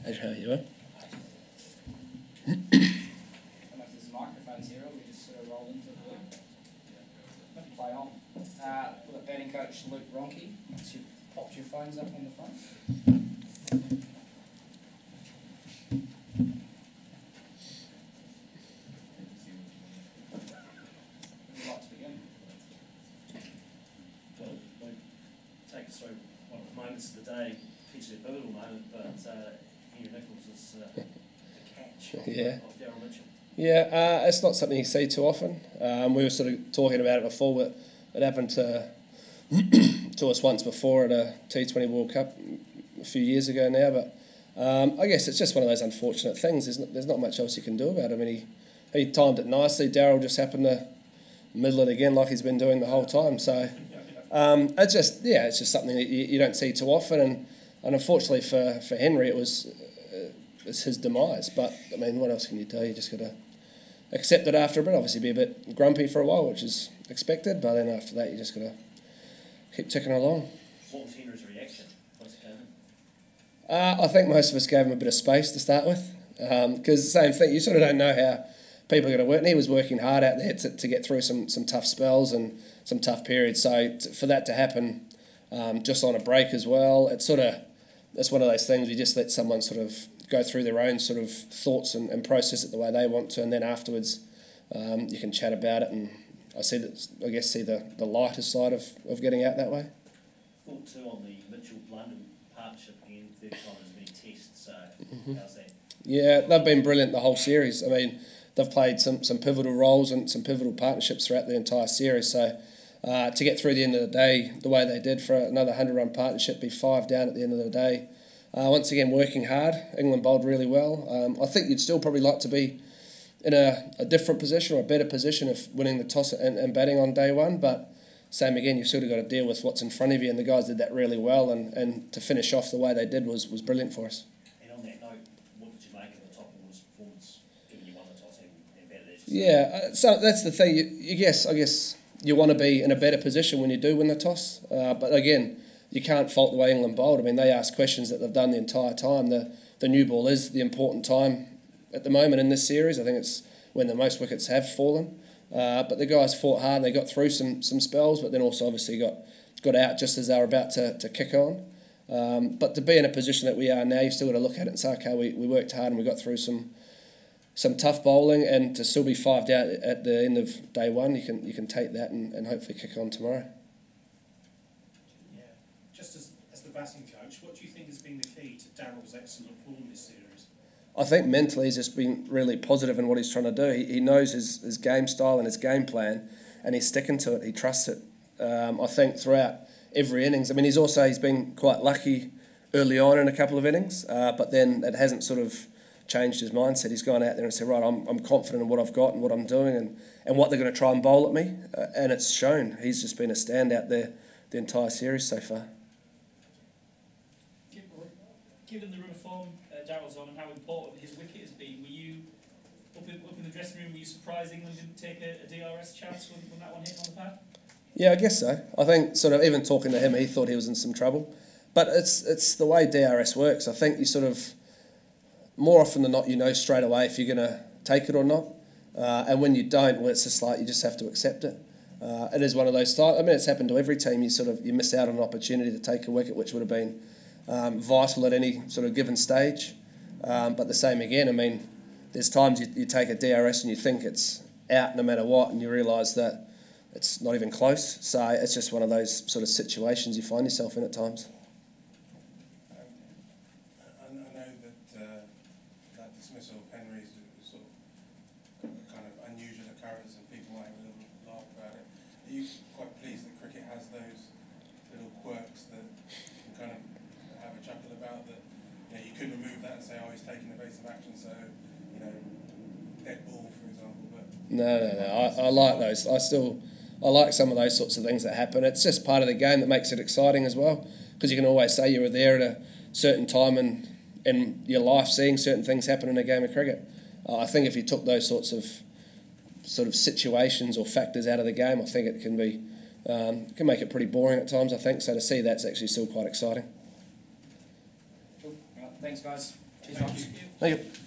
How you doing? I don't know if there's microphones here, or we just sort of roll into it. Play on. We've got batting coach Luke Ronchi. Once you popped your phones up on the front. Would you like to begin? Well, take us through one of the moments of the day, hugely pivotal moment, but Henry Nichols is the catch Yeah. of Daryl Mitchell. Yeah, it's not something you see too often. We were sort of talking about it before, but it happened to us once before at a T20 World Cup a few years ago now. But I guess it's just one of those unfortunate things. There's not much else you can do about it. I mean, he timed it nicely. Daryl just happened to middle it again like he's been doing the whole time. So it's just something that you don't see too often. And unfortunately for Henry, it's his demise. But I mean, what else can you do? You just got to accept it after a bit. Obviously, be a bit grumpy for a while, which is expected. But then after that, you just got to keep ticking along. What was Henry's reaction once it came in? I think most of us gave him a bit of space to start with, because the same thing. You sort of don't know how people are going to work, and he was working hard out there to get through some tough spells and some tough periods. So for that to happen just on a break as well, it's one of those things. You just let someone sort of go through their own sort of thoughts and process it the way they want to, and then afterwards you can chat about it. And I see the lighter side of getting out that way. Thought too on the Mitchell-Blunden partnership again, third time as many tests. So how's that? Yeah, they've been brilliant the whole series. I mean, they've played some pivotal roles and some pivotal partnerships throughout the entire series. So to get through the end of the day the way they did for another 100-run partnership, be 5 down at the end of the day. Once again, working hard. England bowled really well. I think you'd still probably like to be in a different position or a better position if winning the toss and batting on day one. But same again, you've sort of got to deal with what's in front of you, and the guys did that really well. And to finish off the way they did was brilliant for us. And on that note, what did you make of the top order's performance, given you won the toss and batted as Yeah, so that's the thing. I guess you want to be in a better position when you do win the toss. But again, you can't fault the way England bowled. I mean, they asked questions that they've done the entire time. The new ball is the important time at the moment in this series. I think it's when the most wickets have fallen. But the guys fought hard and they got through some spells, but then also obviously got out just as they were about to kick on. But to be in a position that we are now, you've still got to look at it and say, okay, we worked hard and we got through some tough bowling, and to still be 5 down at the end of day one, you can take that and hopefully kick on tomorrow. Yeah. Just as the batting coach, what do you think has been the key to Daryl's excellent form this series? I think mentally he's just been really positive in what he's trying to do. He knows his game style and his game plan, and he's sticking to it. He trusts it. I think throughout every innings. I mean, he's been quite lucky early on in a couple of innings, but then it hasn't sort of changed his mindset. He's gone out there and said, right, I'm confident in what I've got and what I'm doing and what they're going to try and bowl at me, and it's shown. He's just been a standout there the entire series so far. Given the run of form Daryl's on and how important his wicket has been, were you up in the dressing room, were you surprised England didn't take a DRS chance when that one hit on the pad? Yeah, I guess so. I think sort of even talking to him, he thought he was in some trouble. But it's the way DRS works. I think you sort of, more often than not, you know straight away if you're going to take it or not. And when you don't, well, it's just like you just have to accept it. It is one of those styles. I mean, it's happened to every team. You miss out on an opportunity to take a wicket, which would have been vital at any sort of given stage. But the same again, I mean, there's times you take a DRS and you think it's out no matter what, and you realise that it's not even close. So it's just one of those sort of situations you find yourself in at times. I know that dismissal of Henry is sort of a kind of unusual occurrence and people might have a little laugh about it. Are you quite pleased that cricket has those little quirks that you can kind of have a chuckle about, that you could remove that and say, oh, he's taking evasive action, so, dead ball, for example. But No. I like those. I like some of those sorts of things that happen. It's just part of the game that makes it exciting as well, because you can always say you were there at a certain time in your life seeing certain things happen in a game of cricket. I think if you took those sorts of situations or factors out of the game, I think it can make it pretty boring at times, I think. So to see that's actually still quite exciting. Cool. Right, thanks, guys. Cheers, Ross. Thank you.